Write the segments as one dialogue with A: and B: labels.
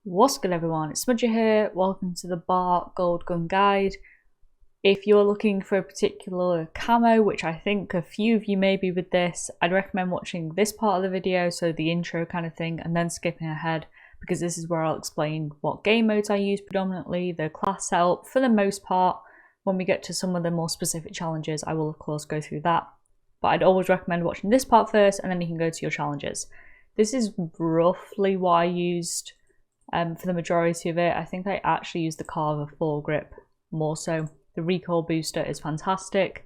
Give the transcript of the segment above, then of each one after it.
A: What's good everyone, it's Smudger here, welcome to the Bar Gold Gun Guide. If you're looking for a particular camo, which I think a few of you may be with this, I'd recommend watching this part of the video, so the intro kind of thing, and then skipping ahead because this is where I'll explain what game modes I use predominantly, the class setup for the most part. When we get to some of the more specific challenges, I will of course go through that. But I'd always recommend watching this part first and then you can go to your challenges. This is roughly what I used for the majority of it. I think I actually used the Carver foregrip more so. The recoil booster is fantastic.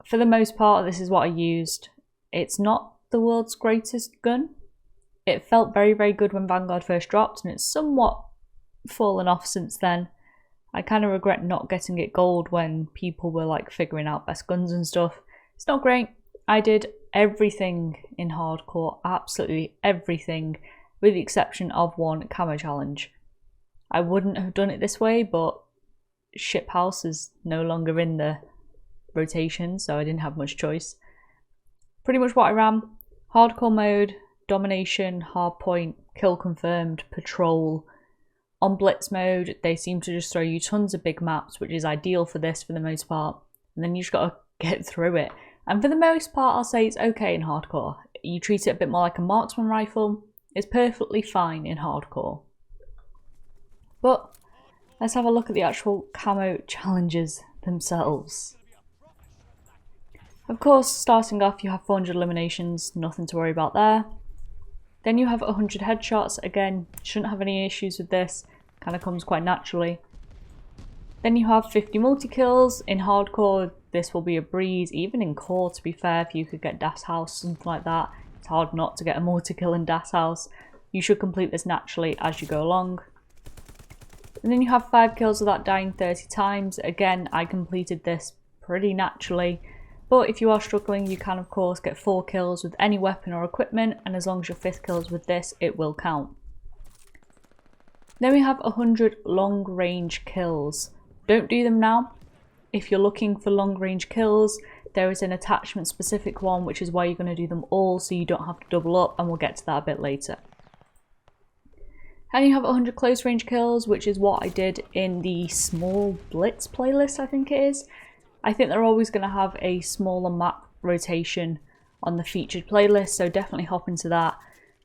A: For the most part, this is what I used. It's not the world's greatest gun. It felt very, very good when Vanguard first dropped, and it's somewhat fallen off since then. I kind of regret not getting it gold when people were like figuring out best guns and stuff. It's not great. I did everything in hardcore, absolutely everything, with the exception of one camo challenge. I wouldn't have done it this way, but Ship House is no longer in the rotation, so I didn't have much choice. Pretty much what I ran: hardcore mode, domination, hardpoint, kill confirmed, patrol. On blitz mode, they seem to just throw you tons of big maps, which is ideal for this for the most part, and then you just gotta get through it. And for the most part, I'll say it's okay in hardcore. You treat it a bit more like a marksman rifle. It's perfectly fine in hardcore. But let's have a look at the actual camo challenges themselves. Of course, starting off you have 400 eliminations, nothing to worry about there. Then you have 100 headshots, again, shouldn't have any issues with this, kind of comes quite naturally. Then you have 50 multi-kills. In hardcore, this will be a breeze, even in core to be fair, if you could get Das House, something like that. It's hard not to get a multi-kill in Das House. You should complete this naturally as you go along. And then you have 5 kills without dying 30 times. Again, I completed this pretty naturally. But if you are struggling, you can of course get 4 kills with any weapon or equipment, and as long as your 5th kill is with this, it will count. Then we have 100 long range kills. Don't do them now. If you're looking for long range kills, there is an attachment specific one, which is why you're going to do them all so you don't have to double up, and we'll get to that a bit later. And you have 100 close range kills, which is what I did in the small blitz playlist, I think it is. I think they're always going to have a smaller map rotation on the featured playlist, so definitely hop into that.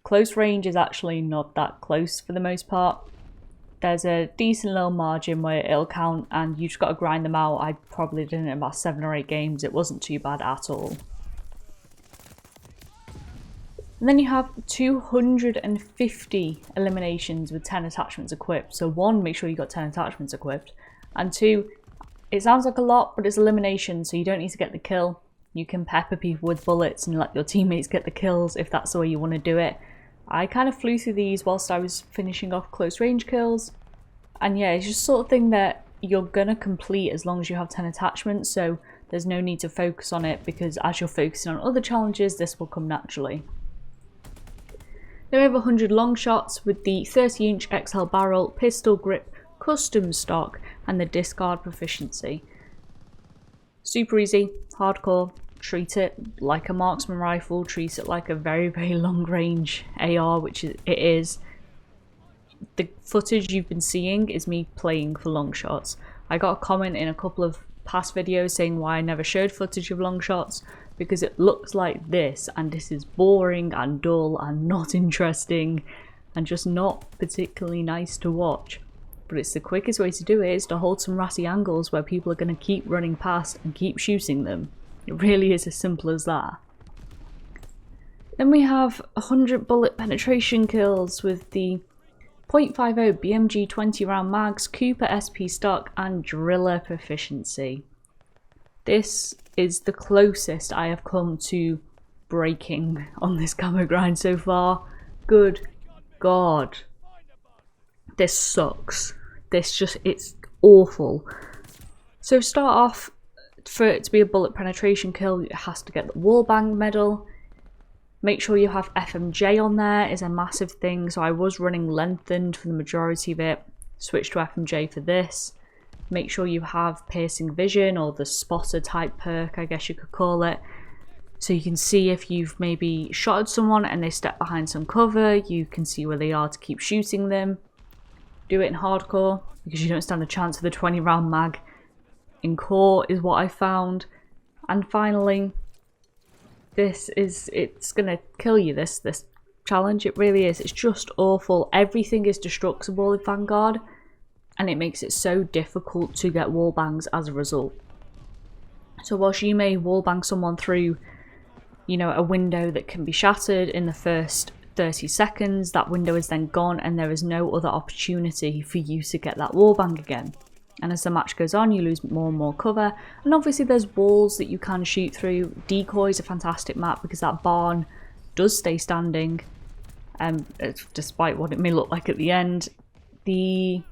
A: Close range is actually not that close for the most part. There's a decent little margin where it'll count, and you just got to grind them out. I probably did it in about 7 or 8 games. It wasn't too bad at all. And then you have 250 eliminations with 10 attachments equipped. So 1, make sure you got 10 attachments equipped. And 2, it sounds like a lot, but it's elimination, so you don't need to get the kill. You can pepper people with bullets and let your teammates get the kills if that's the way you want to do it. I kind of flew through these whilst I was finishing off close range kills. And yeah, it's just sort of thing that you're gonna complete as long as you have 10 attachments, so there's no need to focus on it, because as you're focusing on other challenges, this will come naturally. Then we have 100 long shots with the 30-inch XL barrel, pistol grip, custom stock, and the discard proficiency. Super easy, hardcore. Treat it like a marksman rifle, treat it like a very, very long range AR, which it is. The footage you've been seeing is me playing for long shots. I got a comment in a couple of past videos saying why I never showed footage of long shots, because it looks like this, and this is boring and dull and not interesting and just not particularly nice to watch. But it's the quickest way to do it, is to hold some ratty angles where people are going to keep running past and keep shooting them. It really is as simple as that. Then we have 100 bullet penetration kills with the .50 BMG 20 round mags, Cooper SP stock, and driller proficiency. This is the closest I have come to breaking on this camo grind so far. Good God. This sucks. It's awful. So start off, for it to be a bullet penetration kill, it has to get the Wallbang medal. Make sure you have FMJ on there is a massive thing, so I was running lengthened for the majority of it. Switch to FMJ for this. Make sure you have piercing vision, or the spotter type perk, I guess you could call it. So you can see if you've maybe shot at someone and they step behind some cover, you can see where they are to keep shooting them. Do it in hardcore because you don't stand a chance with a 20 round mag. In core is what I found. And finally, it's gonna kill you, this challenge. It really is. It's just awful. Everything is destructible in Vanguard, and it makes it so difficult to get wallbangs as a result. So whilst you may wallbang someone through, you know, a window that can be shattered in the first 30 seconds, that window is then gone and there is no other opportunity for you to get that wallbang again. And as the match goes on, you lose more and more cover. And obviously there's walls that you can shoot through. Decoy is a fantastic map because that barn does stay standing, despite what it may look like at the end. I'm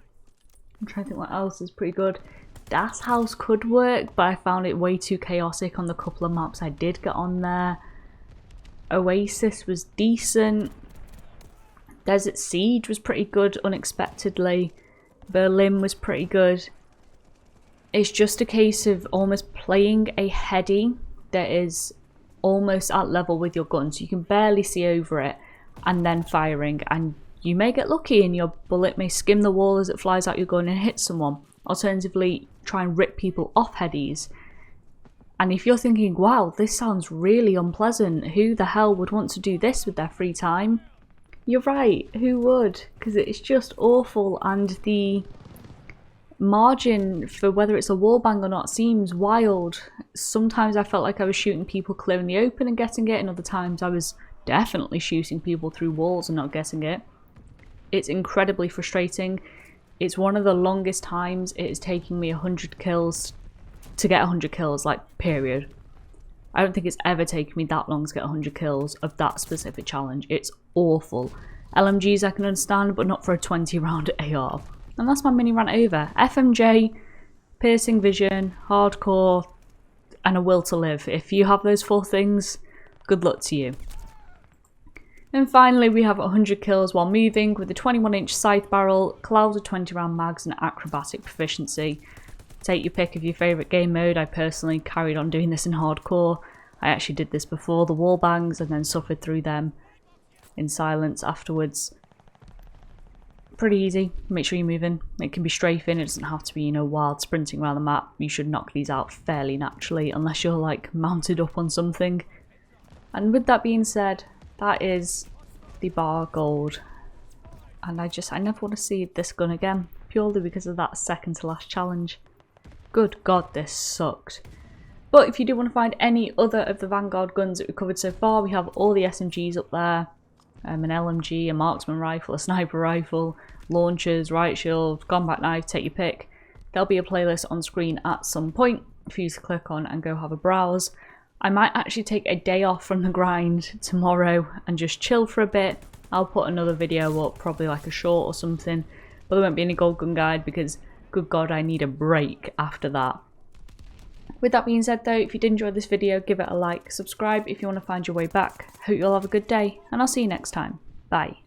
A: trying to think what else is pretty good. Das House could work, but I found it way too chaotic on the couple of maps I did get on there. Oasis was decent. Desert Siege was pretty good unexpectedly. Berlin was pretty good. It's just a case of almost playing a heady that is almost at level with your gun, so you can barely see over it, and then firing, and you may get lucky and your bullet may skim the wall as it flies out your gun and hit someone. Alternatively, try and rip people off headies. And if you're thinking, wow, this sounds really unpleasant, who the hell would want to do this with their free time? You're right, who would? Because it's just awful, and the margin for whether it's a wallbang or not seems wild. Sometimes I felt like I was shooting people clear in the open and getting it, and other times I was definitely shooting people through walls and not getting it. It's incredibly frustrating. It's one of the longest times it is taking me 100 kills to get 100 kills, like, period. I don't think it's ever taken me that long to get 100 kills of that specific challenge. It's awful. LMGs I can understand, but not for a 20 round AR. And that's my mini rant over. FMJ, piercing vision, hardcore, and a will to live. If you have those 4 things, good luck to you. And finally, we have 100 kills while moving with a 21-inch scythe barrel, clouds of 20 round mags, and acrobatic proficiency. Take your pick of your favourite game mode. I personally carried on doing this in hardcore. I actually did this before the wallbangs and then suffered through them in silence afterwards. Pretty easy. Make sure you're moving. It can be strafing. It doesn't have to be, you know, wild sprinting around the map. You should knock these out fairly naturally unless you're like mounted up on something. And with that being said, that is the bar gold. And I never want to see this gun again, purely because of that second to last challenge. Good God, this sucked. But if you do want to find any other of the Vanguard guns that we've covered so far, we have all the SMGs up there. An LMG, a marksman rifle, a sniper rifle, launchers, riot shield, combat knife, take your pick. There'll be a playlist on screen at some point for you to click on and go have a browse. I might actually take a day off from the grind tomorrow and just chill for a bit. I'll put another video up, probably like a short or something, but there won't be any gold gun guide because, good God, I need a break after that. With that being said though, if you did enjoy this video, give it a like, subscribe if you want to find your way back. Hope you'll have a good day, and I'll see you next time. Bye.